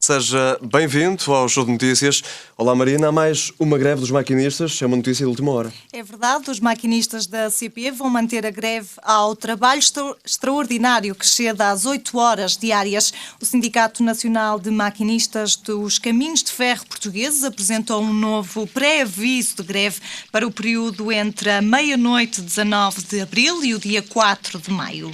Seja bem-vindo ao Show de Notícias. Olá, Marina. Há mais uma greve dos maquinistas. É uma notícia de última hora. É verdade, os maquinistas da CP vão manter a greve ao trabalho extraordinário que chega às 8 horas diárias. O Sindicato Nacional de Maquinistas dos Caminhos de Ferro Portugueses apresentou um novo pré-aviso de greve para o período entre a meia-noite 19 de abril e o dia 4 de maio.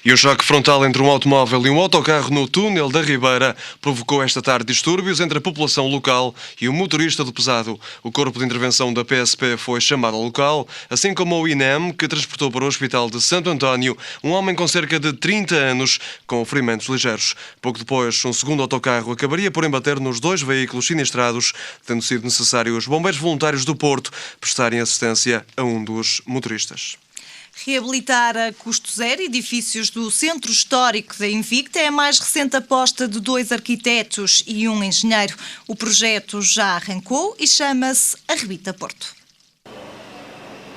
E o choque frontal entre um automóvel e um autocarro no túnel da Ribeira provocou esta tarde distúrbios entre a população local e o motorista do pesado. O corpo de intervenção da PSP foi chamado ao local, assim como o INEM, que transportou para o Hospital de Santo António um homem com cerca de 30 anos com ferimentos ligeiros. Pouco depois, um segundo autocarro acabaria por embater nos dois veículos sinistrados, tendo sido necessário os bombeiros voluntários do Porto prestarem assistência a um dos motoristas. Reabilitar a custo zero edifícios do Centro Histórico da Invicta é a mais recente aposta de 2 arquitetos e um engenheiro. O projeto já arrancou e chama-se Arrebita Porto.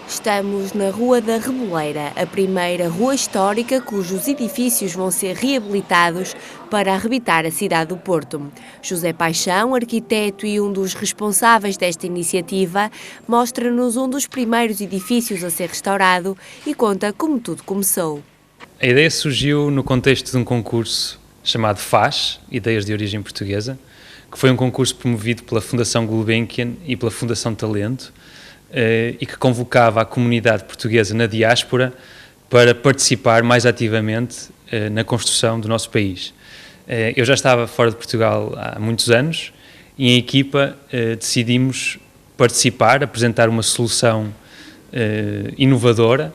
Estamos na Rua da Reboleira, a primeira rua histórica cujos edifícios vão ser reabilitados para arrebitar a cidade do Porto. José Paixão, arquiteto e um dos responsáveis desta iniciativa, mostra-nos um dos primeiros edifícios a ser restaurado e conta como tudo começou. A ideia surgiu no contexto de um concurso chamado FAS, Ideias de Origem Portuguesa, que foi um concurso promovido pela Fundação Gulbenkian e pela Fundação Talento, e que convocava a comunidade portuguesa na diáspora para participar mais ativamente na construção do nosso país. Eu já estava fora de Portugal há muitos anos e em equipa decidimos participar, apresentar uma solução inovadora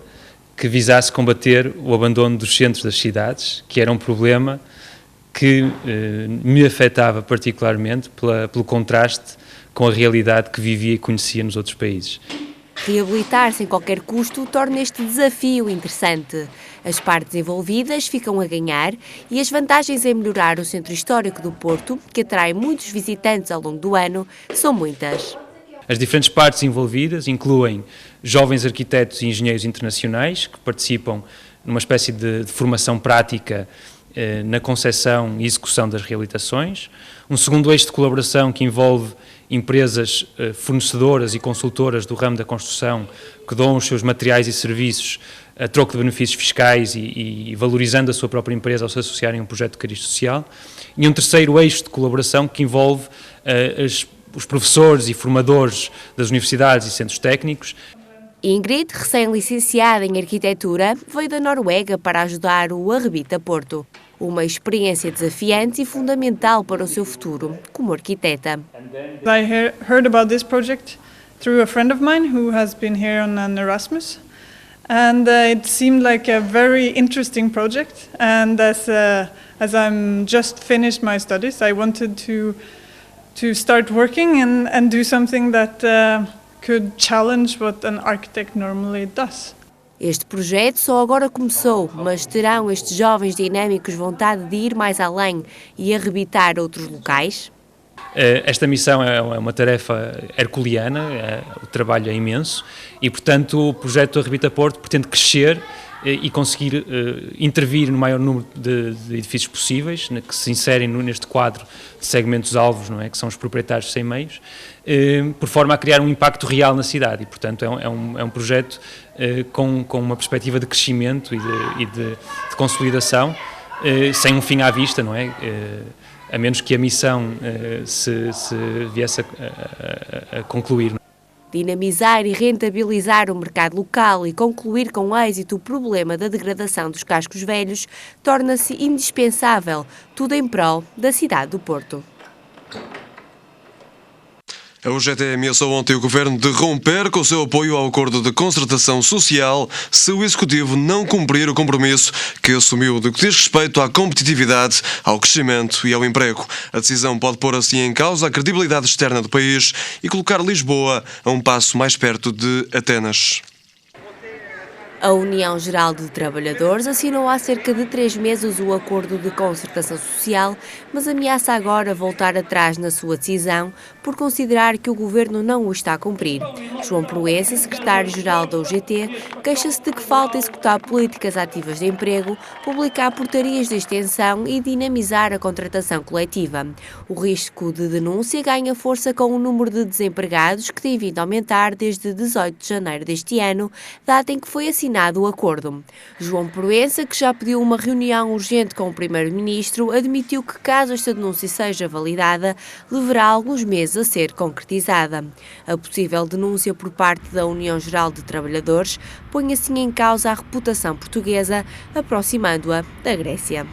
que visasse combater o abandono dos centros das cidades, que era um problema que me afetava particularmente pelo contraste com a realidade que vivia e conhecia nos outros países. Reabilitar sem qualquer custo torna este desafio interessante. As partes envolvidas ficam a ganhar e as vantagens em melhorar o Centro Histórico do Porto, que atrai muitos visitantes ao longo do ano, são muitas. As diferentes partes envolvidas incluem jovens arquitetos e engenheiros internacionais que participam numa espécie de formação prática na concepção e execução das reabilitações. Um segundo eixo de colaboração que envolve empresas fornecedoras e consultoras do ramo da construção que dão os seus materiais e serviços a troco de benefícios fiscais e valorizando a sua própria empresa ao se associarem a um projeto de cariz social. E um terceiro eixo de colaboração que envolve os professores e formadores das universidades e centros técnicos. Ingrid, recém-licenciada em Arquitetura, veio da Noruega para ajudar o Arrebita Porto. Uma experiência desafiante e fundamental para o seu futuro como arquiteta. I heard about this project through a friend of mine who has been here on an Erasmus, and it seemed like a very interesting project. And as I'm just finished my studies, I wanted to start working and do something that could challenge what an architect normally does. Este projeto só agora começou, mas terão estes jovens dinâmicos vontade de ir mais além e arrebitar outros locais? Esta missão é uma tarefa herculeana, o trabalho é imenso e, portanto, o projeto Arrebita Porto pretende crescer e conseguir intervir no maior número de edifícios possíveis, que se inserem neste quadro de segmentos-alvos, não é? Que são os proprietários sem meios, por forma a criar um impacto real na cidade e, portanto, é um projeto com uma perspectiva de crescimento e de consolidação, sem um fim à vista, não é? A menos que a missão se viesse a concluir. Dinamizar e rentabilizar o mercado local e concluir com êxito o problema da degradação dos cascos velhos torna-se indispensável, tudo em prol da cidade do Porto. A UGT ameaçou ontem o Governo de romper com o seu apoio ao acordo de concertação social se o Executivo não cumprir o compromisso que assumiu do que diz respeito à competitividade, ao crescimento e ao emprego. A decisão pode pôr assim em causa a credibilidade externa do país e colocar Lisboa a um passo mais perto de Atenas. A União Geral de Trabalhadores assinou há cerca de 3 meses o acordo de concertação social, mas ameaça agora voltar atrás na sua decisão por considerar que o governo não o está a cumprir. João Proença, secretário-geral da UGT, queixa-se de que falta executar políticas ativas de emprego, publicar portarias de extensão e dinamizar a contratação coletiva. O risco de denúncia ganha força com o número de desempregados que tem vindo a aumentar desde 18 de janeiro deste ano, data em que foi assinado o acordo. João Proença, que já pediu uma reunião urgente com o primeiro-ministro, admitiu que, caso esta denúncia seja validada, levará alguns meses a ser concretizada. A possível denúncia por parte da União Geral de Trabalhadores põe assim em causa a reputação portuguesa, aproximando-a da Grécia.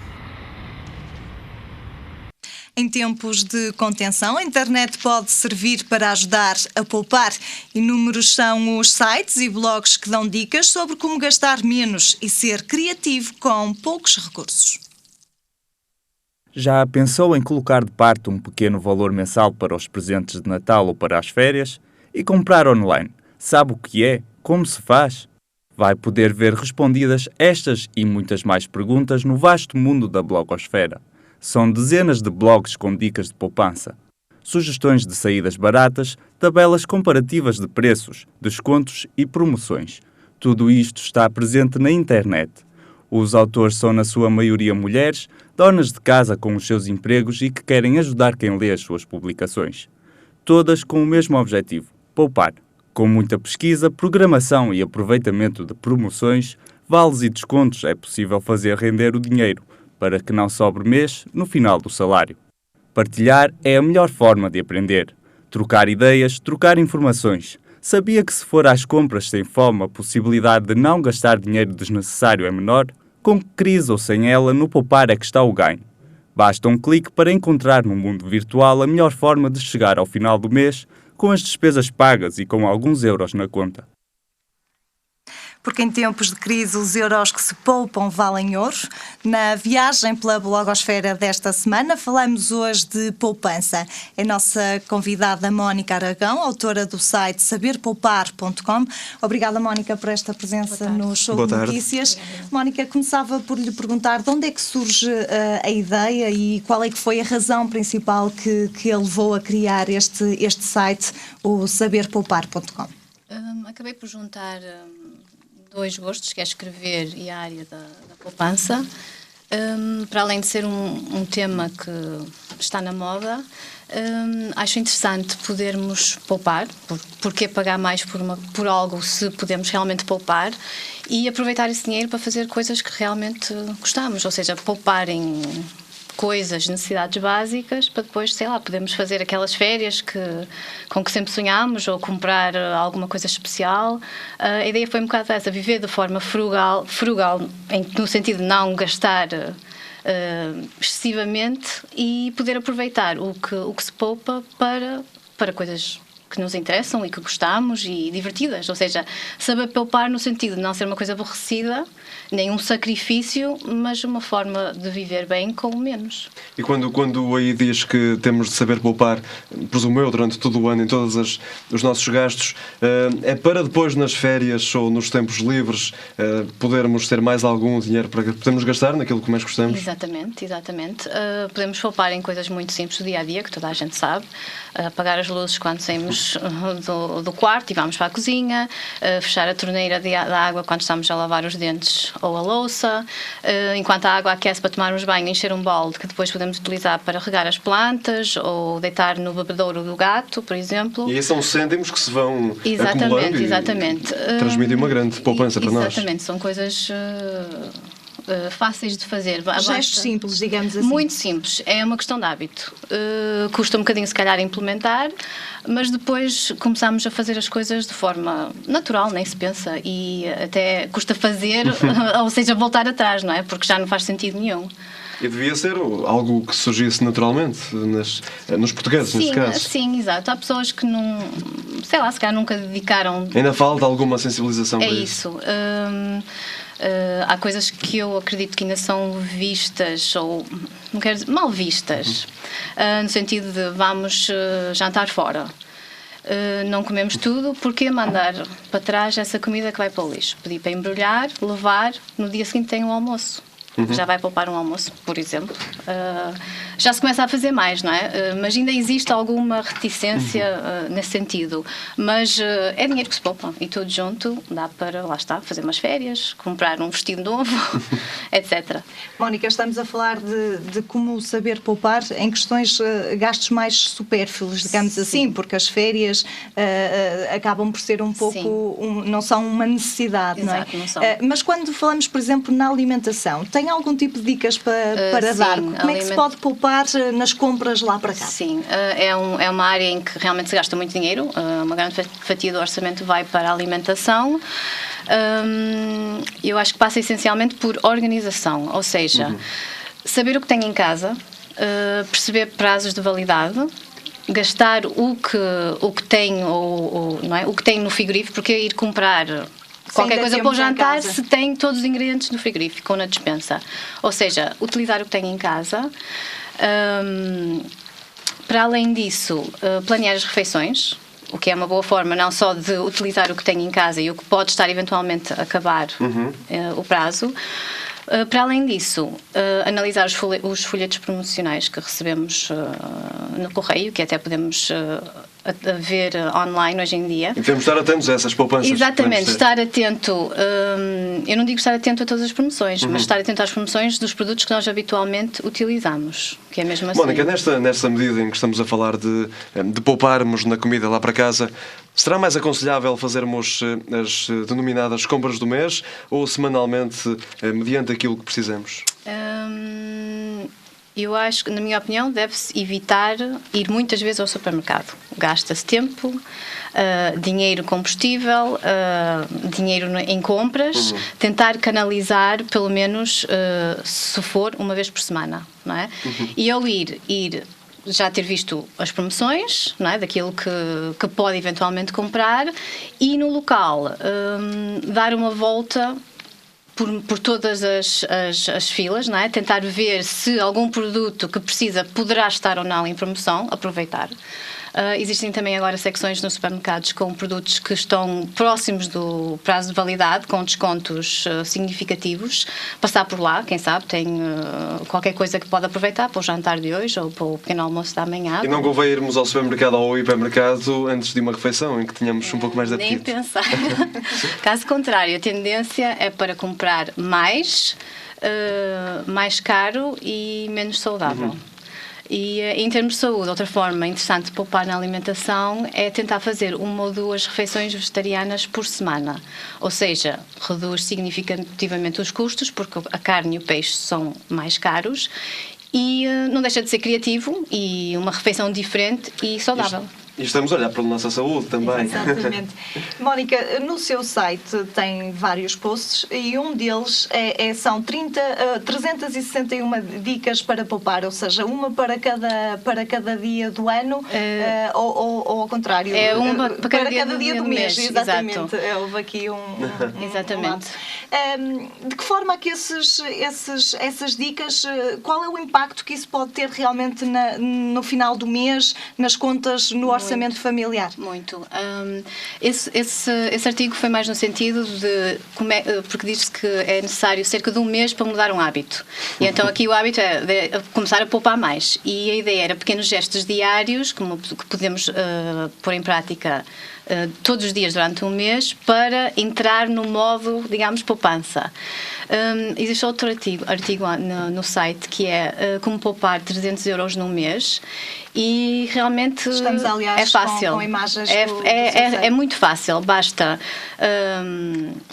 Em tempos de contenção, a internet pode servir para ajudar a poupar. Inúmeros são os sites e blogs que dão dicas sobre como gastar menos e ser criativo com poucos recursos. Já pensou em colocar de parte um pequeno valor mensal para os presentes de Natal ou para as férias? E comprar online? Sabe o que é? Como se faz? Vai poder ver respondidas estas e muitas mais perguntas no vasto mundo da blogosfera. São dezenas de blogs com dicas de poupança, sugestões de saídas baratas, tabelas comparativas de preços, descontos e promoções. Tudo isto está presente na internet. Os autores são na sua maioria mulheres, donas de casa com os seus empregos e que querem ajudar quem lê as suas publicações. Todas com o mesmo objetivo, poupar. Com muita pesquisa, programação e aproveitamento de promoções, vales e descontos é possível fazer render o dinheiro, para que não sobre mês no final do salário. Partilhar é a melhor forma de aprender. Trocar ideias, trocar informações. Sabia que se for às compras sem fome, a possibilidade de não gastar dinheiro desnecessário é menor? Com crise ou sem ela, no poupar é que está o ganho. Basta um clique para encontrar no mundo virtual a melhor forma de chegar ao final do mês, com as despesas pagas e com alguns euros na conta. Porque em tempos de crise os euros que se poupam valem ouro. Na viagem pela blogosfera desta semana falamos hoje de poupança. É a nossa convidada Mónica Aragão, autora do site saberpoupar.com. Obrigada, Mónica, por esta presença no Show de Notícias. Mónica, começava por lhe perguntar de onde é que surge a ideia e qual é que foi a razão principal que a levou a criar este site, o saberpoupar.com. Acabei por juntar dois gostos, que é escrever e a área da poupança. Para além de ser um tema que está na moda, acho interessante podermos poupar, porque pagar mais por algo se podemos realmente poupar e aproveitar esse dinheiro para fazer coisas que realmente gostamos, ou seja, poupar em coisas, necessidades básicas, para depois, sei lá, podemos fazer aquelas férias com que sempre sonhámos ou comprar alguma coisa especial. A ideia foi um bocado essa, viver de forma frugal no sentido de não gastar excessivamente e poder aproveitar o que se poupa para coisas que nos interessam e que gostamos e divertidas, ou seja, saber poupar no sentido de não ser uma coisa aborrecida, nem um sacrifício, mas uma forma de viver bem com menos. E quando aí diz que temos de saber poupar, presumo eu, durante todo o ano, em todos os nossos gastos, é para depois nas férias ou nos tempos livres podermos ter mais algum dinheiro para podermos gastar naquilo que mais gostamos? Exatamente. Podemos poupar em coisas muito simples do dia-a-dia, que toda a gente sabe. Apagar as luzes quando saímos do quarto e vamos para a cozinha, fechar a torneira da água quando estamos a lavar os dentes ou a louça, enquanto a água aquece para tomarmos banho, encher um balde que depois podemos utilizar para regar as plantas ou deitar no bebedouro do gato, por exemplo. E esses são cêntimos que se vão acumulando e transmitem uma grande poupança para nós. Exatamente, são coisas fáceis de fazer. Gestos simples, digamos assim. Muito simples. É uma questão de hábito. Custa um bocadinho, se calhar, implementar, mas depois começamos a fazer as coisas de forma natural, nem se pensa. E até custa fazer, ou seja, voltar atrás, não é? Porque já não faz sentido nenhum. E devia ser algo que surgisse naturalmente nos portugueses, neste caso. Sim, exato. Há pessoas que não, sei lá, se calhar nunca dedicaram... Ainda falta alguma sensibilização para isso. Há coisas que eu acredito que ainda são vistas, ou não quero dizer, mal vistas, no sentido de vamos jantar fora. não comemos tudo, porque mandar para trás essa comida que vai para o lixo? Pedir para embrulhar, levar, no dia seguinte tem um almoço. Já vai poupar um almoço, por exemplo. Já se começa a fazer mais, não é? Mas ainda existe alguma reticência nesse sentido. Mas é dinheiro que se poupa e tudo junto dá para, lá está, fazer umas férias, comprar um vestido novo, etc. Mónica, estamos a falar de como saber poupar em questões gastos mais supérfluos, digamos assim, porque as férias acabam por ser um pouco, não são uma necessidade, Exato, não é? não são. Mas quando falamos, por exemplo, na alimentação, tem algum tipo de dicas para sim, dar? Como é que se pode poupar nas compras lá para cá? Sim, é uma área em que realmente se gasta muito dinheiro, uma grande fatia do orçamento vai para a alimentação. Eu acho que passa essencialmente por organização, ou seja, saber o que tenho em casa, perceber prazos de validade, gastar o que tenho, não é? O que tenho no frigorífico, porque ir comprar qualquer coisa para o jantar se tem todos os ingredientes no frigorífico ou na despensa. Ou seja, utilizar o que tenho em casa. Para além disso, planear as refeições, o que é uma boa forma não só de utilizar o que tenho em casa e o que pode estar eventualmente a acabar o prazo. Para além disso, analisar os folhetos promocionais que recebemos no correio, que até podemos ver online hoje em dia. E devemos estar atentos a essas poupanças. Exatamente, estar atento, eu não digo estar atento a todas as promoções, mas estar atento às promoções dos produtos que nós habitualmente utilizamos, que é mesmo assim. Mónica, nesta medida em que estamos a falar de pouparmos na comida lá para casa, será mais aconselhável fazermos as denominadas compras do mês ou semanalmente, mediante aquilo que precisamos? Eu acho que, na minha opinião, deve-se evitar ir muitas vezes ao supermercado. Gasta-se tempo, dinheiro combustível, dinheiro em compras, tentar canalizar, pelo menos, se for, uma vez por semana, não é? E ao ir já ter visto as promoções, não é? Daquilo que pode eventualmente comprar, e no local dar uma volta por todas as filas, não é? Tentar ver se algum produto que precisa poderá estar ou não em promoção, aproveitar. Existem também agora secções nos supermercados com produtos que estão próximos do prazo de validade, com descontos significativos. Passar por lá, quem sabe, tem qualquer coisa que pode aproveitar para o jantar de hoje ou para o pequeno almoço da manhã. E não convém irmos ao supermercado ou ao hipermercado antes de uma refeição, em que tenhamos um pouco mais de apetite? Nem pensar. Caso contrário, a tendência é para comprar mais caro e menos saudável. E em termos de saúde, outra forma interessante de poupar na alimentação é tentar fazer 1 ou 2 refeições vegetarianas por semana. Ou seja, reduz significativamente os custos, porque a carne e o peixe são mais caros, e não deixa de ser criativo e uma refeição diferente e saudável. E estamos a olhar para a nossa saúde também. Exatamente. Mónica, no seu site tem vários posts e um deles são 361 dicas para poupar, ou seja, uma para cada dia do ano, ou ao contrário. É uma para cada dia do mês. Exatamente. Exato. Houve aqui Exatamente. De que forma é que essas dicas, qual é o impacto que isso pode ter realmente no final do mês, nas contas, no orçamento familiar? Muito. Esse artigo foi mais no sentido de porque diz-se que é necessário cerca de 1 mês para mudar um hábito. E então aqui o hábito é começar a poupar mais. E a ideia era pequenos gestos diários que podemos pôr em prática todos os dias durante 1 mês para entrar no modo, digamos, poupança. Existe outro artigo no site que é como poupar 300 euros num mês, e realmente estamos, aliás, é fácil. Com imagens é muito fácil, basta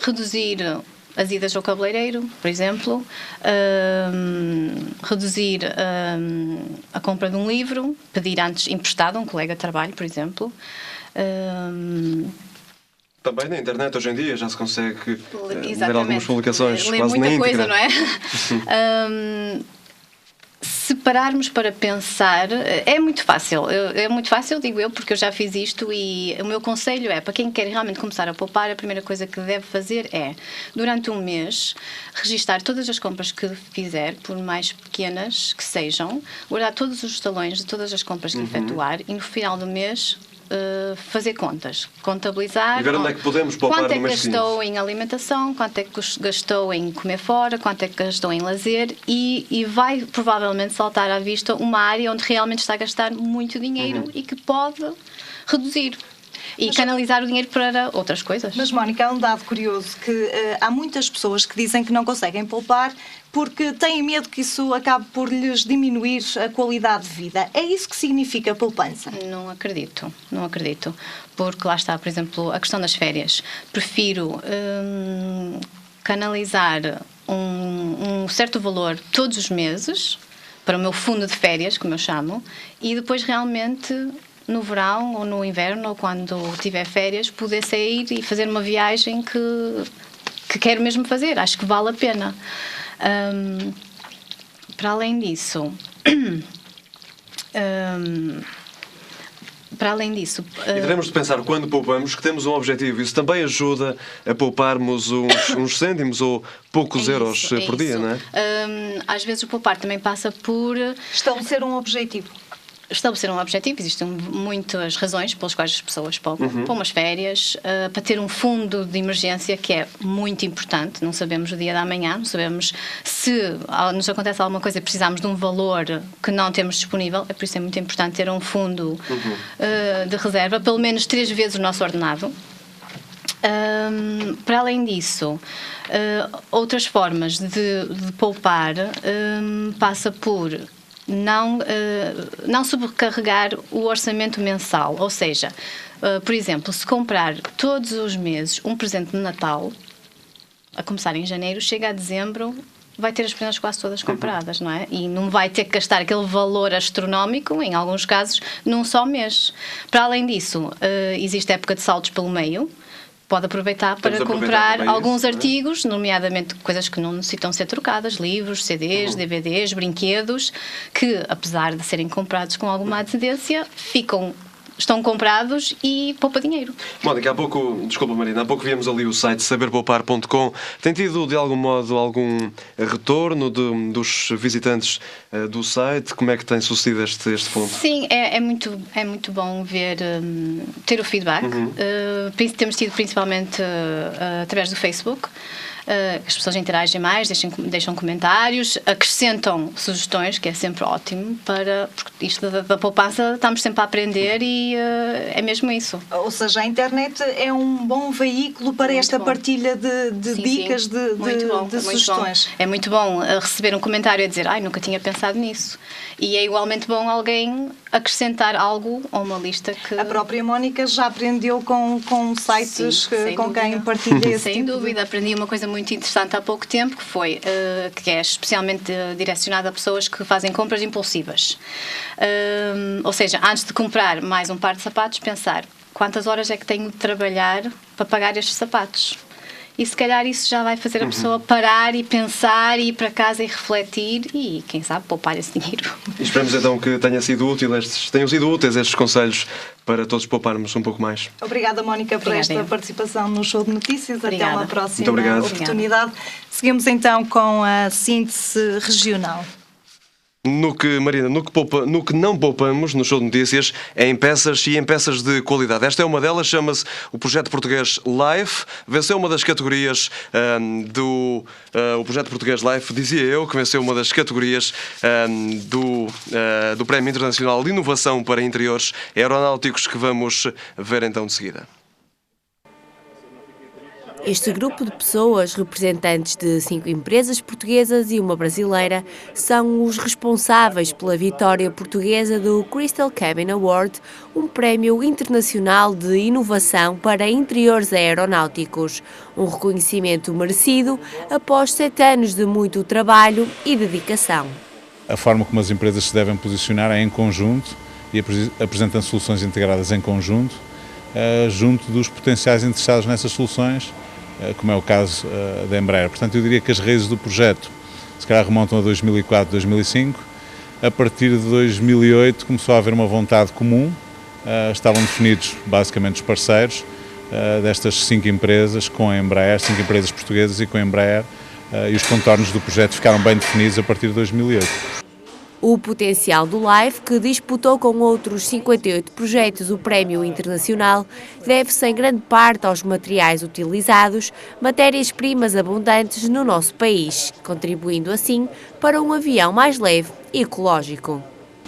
reduzir as idas ao cabeleireiro, por exemplo, reduzir a compra de um livro, pedir antes emprestado a um colega de trabalho, por exemplo. Também na internet hoje em dia já se consegue ler algumas Exatamente. publicações Ler quase muita na coisa, íntegra. não é? Se pararmos para pensar, é muito fácil, digo eu, porque eu já fiz isto, e o meu conselho é, para quem quer realmente começar a poupar, a primeira coisa que deve fazer é, durante 1 mês, registar todas as compras que fizer, por mais pequenas que sejam, guardar todos os talões de todas as compras que efetuar, e no final do mês fazer contas, contabilizar. E ver onde é que podemos poupar quanto é no que mês gastou em alimentação, quanto é que gastou em comer fora, quanto é que gastou em lazer e vai provavelmente saltar à vista uma área onde realmente está a gastar muito dinheiro e que pode reduzir. E canalizar o dinheiro para outras coisas. Mas, Mónica, há um dado curioso que há muitas pessoas que dizem que não conseguem poupar porque têm medo que isso acabe por lhes diminuir a qualidade de vida. É isso que significa poupança? Não acredito. Porque lá está, por exemplo, a questão das férias. Prefiro canalizar um certo valor todos os meses para o meu fundo de férias, como eu chamo, e depois realmente no verão ou no inverno ou quando tiver férias poder sair e fazer uma viagem que quero mesmo fazer. Acho que vale a pena. Para além disso, E devemos de pensar, quando poupamos, que temos um objetivo. Isso também ajuda a pouparmos uns cêntimos ou poucos euros por dia, não é? Às vezes o poupar também passa por estabelecer um objetivo. Existem muitas razões pelas quais as pessoas poupam. Para umas férias, para ter um fundo de emergência, que é muito importante. Não sabemos o dia da manhã, não sabemos se nos acontece alguma coisa e precisamos de um valor que não temos disponível. É por isso é muito importante ter um fundo de reserva, pelo menos 3 vezes o nosso ordenado. Para além disso, outras formas de poupar passa por não sobrecarregar o orçamento mensal. Ou seja, por exemplo, se comprar todos os meses um presente de Natal, a começar em janeiro, chega a dezembro, vai ter as prendas quase todas compradas, não é? E não vai ter que gastar aquele valor astronómico, em alguns casos, num só mês. Para além disso, existe época de saldos pelo meio. Pode aproveitar para comprar alguns artigos, nomeadamente coisas que não necessitam ser trocadas, livros, CDs, DVDs, brinquedos, que, apesar de serem comprados com alguma antecedência, estão comprados e poupa dinheiro. Mónica, desculpa Marina, há pouco víamos ali o site saberpoupar.com. Tem tido, de algum modo, algum retorno dos visitantes do site? Como é que tem sucedido este ponto? Sim, é muito bom ter o feedback. Temos tido principalmente através do Facebook. As pessoas interagem mais, deixam comentários, acrescentam sugestões, que é sempre ótimo, porque isto da poupança estamos sempre a aprender e é mesmo isso. Ou seja, a internet é um bom veículo para esta partilha de dicas, de sugestões. É muito bom receber um comentário a dizer, nunca tinha pensado nisso. E é igualmente bom alguém acrescentar algo a uma lista que... A própria Mónica já aprendeu com sites com quem partilha esse Sem dúvida, aprendi uma coisa muito interessante há pouco tempo, que é especialmente direcionada a pessoas que fazem compras impulsivas. Ou seja, antes de comprar mais um par de sapatos, pensar quantas horas é que tenho de trabalhar para pagar estes sapatos. E se calhar isso já vai fazer a pessoa parar e pensar e ir para casa e refletir e, quem sabe, poupar esse dinheiro. E esperemos então que tenham sido úteis estes conselhos para todos pouparmos um pouco mais. Obrigada, Mónica, por esta participação no Show de Notícias. Obrigada. Até uma próxima oportunidade. Seguimos então com a síntese regional. Marina, no que não poupamos no Show de Notícias é em peças e em peças de qualidade. Esta é uma delas, chama-se o Projeto Português Life. Venceu uma das categorias o Projeto Português Life, dizia eu, que venceu uma das categorias do Prémio Internacional de Inovação para Interiores Aeronáuticos, que vamos ver então de seguida. Este grupo de pessoas, representantes de 5 empresas portuguesas e uma brasileira, são os responsáveis pela vitória portuguesa do Crystal Cabin Award, um prémio internacional de inovação para interiores aeronáuticos. Um reconhecimento merecido após 7 anos de muito trabalho e dedicação. A forma como as empresas se devem posicionar é em conjunto e apresentam soluções integradas em conjunto, junto dos potenciais interessados nessas soluções, como é o caso da Embraer. Portanto, eu diria que as raízes do projeto se calhar remontam a 2004, 2005. A partir de 2008 começou a haver uma vontade comum, estavam definidos basicamente os parceiros destas 5 empresas com a Embraer, 5 empresas portuguesas e com a Embraer, e os contornos do projeto ficaram bem definidos a partir de 2008. O potencial do LIFE, que disputou com outros 58 projetos o Prémio Internacional, deve-se em grande parte aos materiais utilizados, matérias-primas abundantes no nosso país, contribuindo assim para um avião mais leve e ecológico.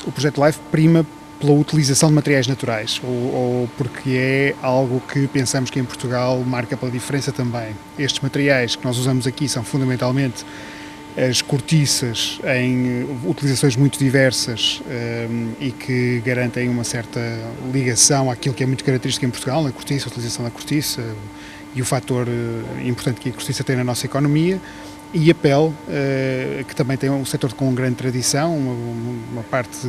O projeto LIFE prima pela utilização de materiais naturais, ou porque é algo que pensamos que em Portugal marca pela diferença também. Estes materiais que nós usamos aqui são fundamentalmente as cortiças em utilizações muito diversas e que garantem uma certa ligação àquilo que é muito característico em Portugal, na cortiça, a utilização da cortiça e o fator importante que a cortiça tem na nossa economia, e a pele, que também tem um setor com grande tradição, uma parte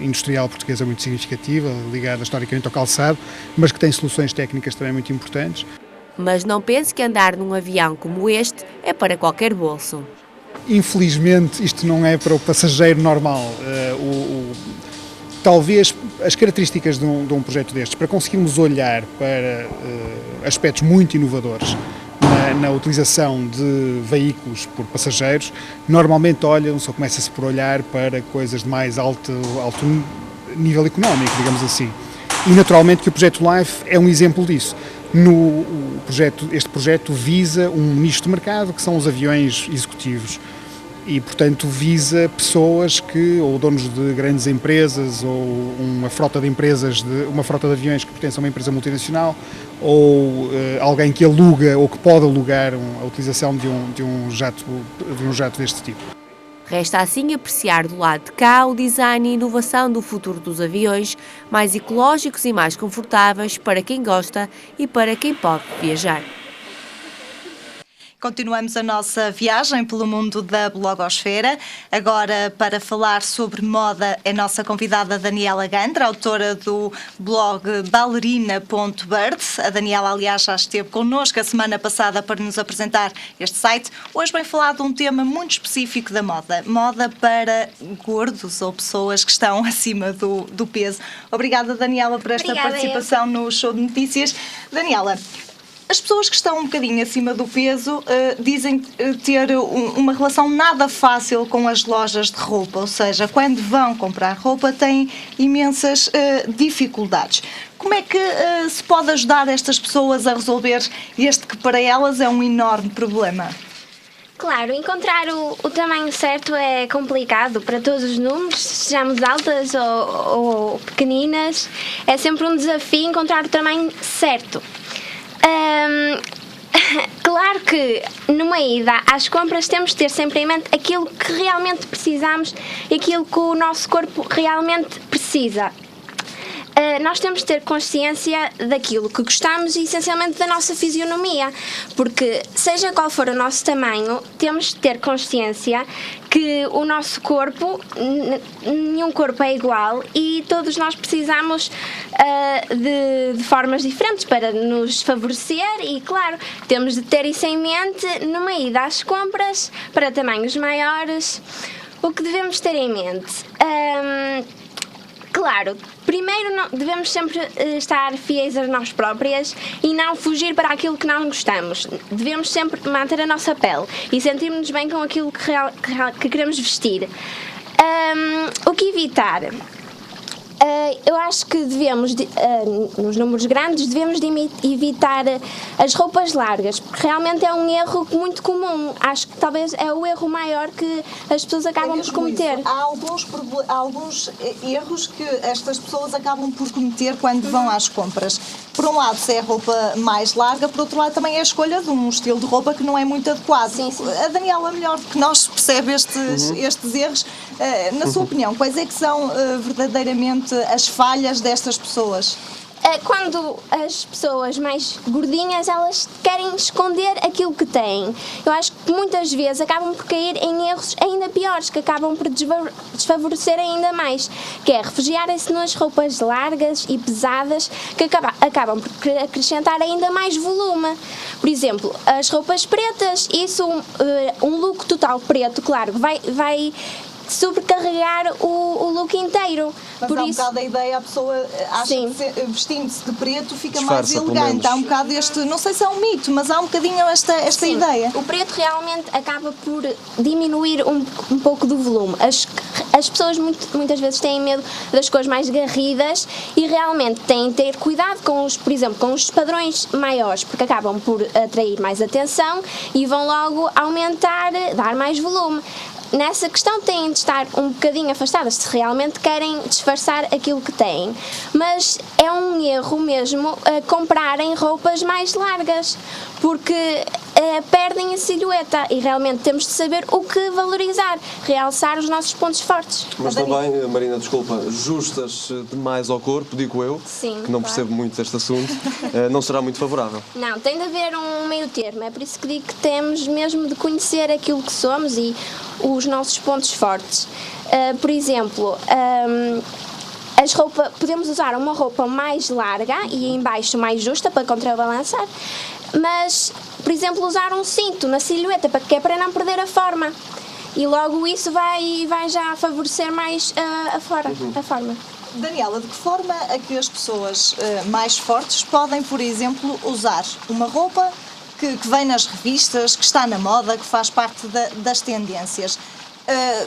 industrial portuguesa muito significativa, ligada historicamente ao calçado, mas que tem soluções técnicas também muito importantes. Mas não pense que andar num avião como este é para qualquer bolso. Infelizmente, isto não é para o passageiro normal. Talvez as características de um projeto destes, para conseguirmos olhar para aspectos muito inovadores na utilização de veículos por passageiros, normalmente olham-se ou começa-se por olhar para coisas de mais alto nível económico, digamos assim. E naturalmente que o projeto LIFE é um exemplo disso. Este projeto visa um nicho de mercado, que são os aviões executivos, e portanto visa pessoas ou donos de grandes empresas, ou uma frota de empresas, uma frota de aviões que pertence a uma empresa multinacional, ou alguém que aluga ou que pode alugar a utilização de um jato deste tipo. Resta assim apreciar do lado de cá o design e inovação do futuro dos aviões, mais ecológicos e mais confortáveis para quem gosta e para quem pode viajar. Continuamos a nossa viagem pelo mundo da blogosfera. Agora, para falar sobre moda, é nossa convidada Daniela Gandra, autora do blog ballerina.bird. A Daniela, aliás, já esteve connosco a semana passada para nos apresentar este site. Hoje vem falar de um tema muito específico da moda. Moda para gordos ou pessoas que estão acima do peso. Obrigada, Daniela, por esta participação no Show de Notícias. Daniela, as pessoas que estão um bocadinho acima do peso dizem ter uma relação nada fácil com as lojas de roupa, ou seja, quando vão comprar roupa têm imensas dificuldades. Como é que se pode ajudar estas pessoas a resolver este que para elas é um enorme problema? Claro, encontrar o tamanho certo é complicado para todos os números, sejamos altas ou pequeninas, é sempre um desafio encontrar o tamanho certo. Claro que numa ida às compras temos de ter sempre em mente aquilo que realmente precisamos e aquilo que o nosso corpo realmente precisa. Nós temos de ter consciência daquilo que gostamos e essencialmente da nossa fisionomia, porque seja qual for o nosso tamanho, temos de ter consciência que o nosso corpo, nenhum corpo é igual e todos nós precisamos de formas diferentes para nos favorecer e, claro, temos de ter isso em mente numa ida às compras para tamanhos maiores. O que devemos ter em mente? Claro, primeiro devemos sempre estar fiéis a nós próprias e não fugir para aquilo que não gostamos. Devemos sempre manter a nossa pele e sentirmos-nos bem com aquilo que queremos vestir. O que evitar? Eu acho que devemos, nos números grandes, devemos evitar as roupas largas, porque realmente é um erro muito comum. Acho que talvez é o erro maior que as pessoas acabam por cometer. Há alguns erros que estas pessoas acabam por cometer quando vão às compras. Por um lado, se é a roupa mais larga, por outro lado, também é a escolha de um estilo de roupa que não é muito adequado. Sim. A Daniela, melhor do que nós, percebe estes erros. Na sua opinião, quais é que são verdadeiramente as falhas destas pessoas? Quando as pessoas mais gordinhas, elas querem esconder aquilo que têm. Eu acho que muitas vezes acabam por cair em erros ainda piores, que acabam por desfavorecer ainda mais, que é refugiarem-se nas roupas largas e pesadas, que acabam por acrescentar ainda mais volume. Por exemplo, as roupas pretas, isso, um look total preto, claro, vai sobrecarregar o look inteiro. Mas Por há um isso, bocado a ideia, a pessoa acha Sim. que vestindo-se de preto fica Disfarça, mais pelo elegante. menos. Há um bocado este, não sei se é um mito, mas há um bocadinho esta sim, ideia. o preto realmente acaba por diminuir um pouco do volume. As pessoas muitas vezes têm medo das cores mais garridas e realmente têm de ter cuidado com por exemplo, com os padrões maiores, porque acabam por atrair mais atenção e vão logo aumentar, dar mais volume. Nessa questão têm de estar um bocadinho afastadas se realmente querem disfarçar aquilo que têm. Mas é um erro mesmo comprarem roupas mais largas, porque perdem a silhueta e realmente temos de saber o que valorizar, realçar os nossos pontos fortes. Mas também, Marina, desculpa, justas demais ao corpo, digo eu, Sim, que não claro. percebo muito deste assunto, não será muito favorável. Não, tem de haver um meio termo, é por isso que digo que temos mesmo de conhecer aquilo que somos e os nossos pontos fortes. Por exemplo, podemos usar uma roupa mais larga e em baixo mais justa para contrabalançar, mas, por exemplo, usar um cinto na silhueta que é para não perder a forma. E logo isso vai já favorecer mais a forma. Daniela, de que forma é que as pessoas mais fortes podem, por exemplo, usar uma roupa que vem nas revistas, que está na moda, que faz parte das tendências?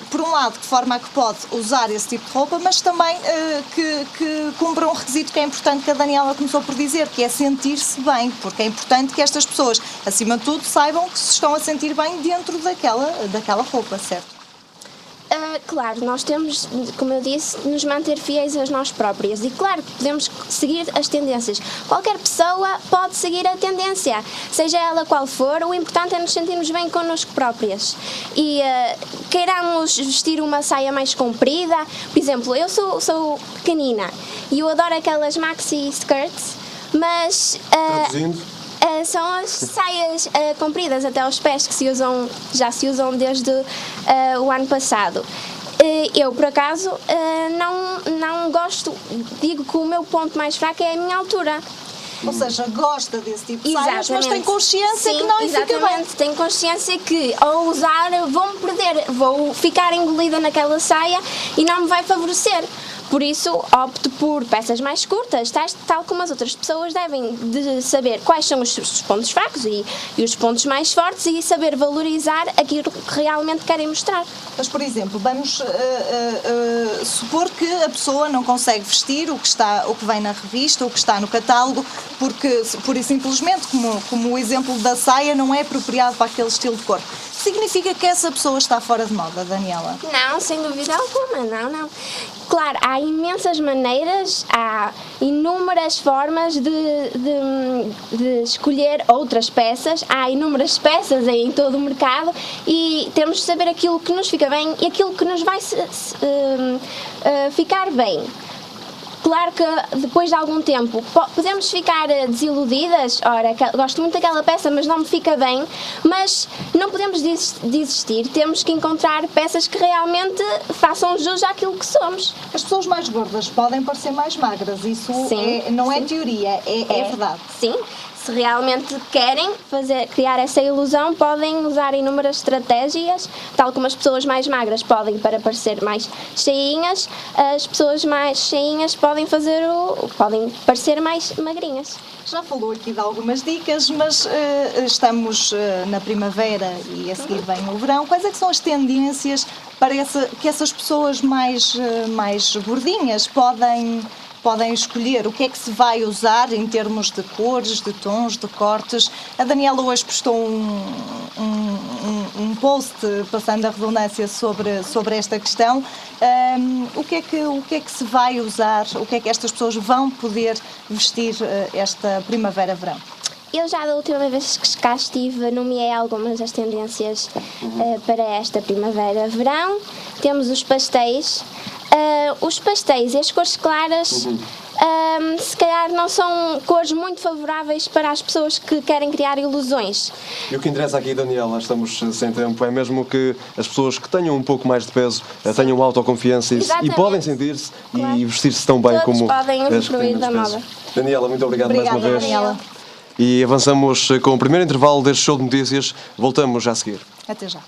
Por um lado, de forma a que pode usar esse tipo de roupa, mas também que cumpra um requisito que é importante, que a Daniela começou por dizer, que é sentir-se bem, porque é importante que estas pessoas, acima de tudo, saibam que se estão a sentir bem dentro daquela roupa, certo? Claro, nós temos, como eu disse, de nos manter fiéis a nós próprias e claro que podemos seguir as tendências. Qualquer pessoa pode seguir a tendência, seja ela qual for, o importante é nos sentirmos bem connosco próprias. E queiramos vestir uma saia mais comprida, por exemplo, eu sou pequenina e eu adoro aquelas maxi skirts, mas... Traduzindo? São as saias compridas até aos pés que já se usam desde o ano passado. Eu, por acaso, não gosto, digo que o meu ponto mais fraco é a minha altura. Ou seja, gosta desse tipo de saias, mas tem consciência que não lhe fica bem. Exatamente, tem consciência que ao usar vou-me perder, vou ficar engolida naquela saia e não me vai favorecer. Por isso, opto por peças mais curtas, tal como as outras pessoas devem de saber quais são os pontos fracos e os pontos mais fortes e saber valorizar aquilo que realmente querem mostrar. Mas, por exemplo, vamos supor que a pessoa não consegue vestir o que vem na revista, o que está no catálogo, porque, pura e simplesmente, como o exemplo da saia, não é apropriado para aquele estilo de corpo. Significa que essa pessoa está fora de moda, Daniela? Não, sem dúvida alguma, não. Claro, há imensas maneiras, há inúmeras formas de escolher outras peças, há inúmeras peças em todo o mercado e temos de saber aquilo que nos fica bem e aquilo que nos vai ficar bem. Claro que depois de algum tempo podemos ficar desiludidas, gosto muito daquela peça mas não me fica bem, mas não podemos desistir, temos que encontrar peças que realmente façam jus àquilo que somos. As pessoas mais gordas podem parecer mais magras, isso não é teoria, é verdade. Sim. Se realmente querem criar essa ilusão, podem usar inúmeras estratégias, tal como as pessoas mais magras podem para parecer mais cheinhas, as pessoas mais cheinhas podem parecer mais magrinhas. Já falou aqui de algumas dicas, mas estamos na primavera e a seguir vem o verão. Quais é que são as tendências para que essas pessoas mais gordinhas podem escolher? O que é que se vai usar em termos de cores, de tons, de cortes? A Daniela hoje postou um post, passando a redundância, sobre esta questão. O que é que se vai usar? O que é que estas pessoas vão poder vestir esta primavera-verão? Eu já da última vez que cá estive nomeei algumas das tendências para esta primavera-verão. Temos os pastéis. Os pastéis e as cores claras se calhar não são cores muito favoráveis para as pessoas que querem criar ilusões. E o que interessa aqui, Daniela, estamos sem tempo, é mesmo que as pessoas que tenham um pouco mais de peso tenham autoconfiança e podem sentir-se e vestir-se tão bem como podem as que têm usufruir da mais moda. peso. Daniela, muito obrigado mais uma vez. Daniela. E avançamos com o primeiro intervalo deste show de notícias. Voltamos já a seguir. Até já.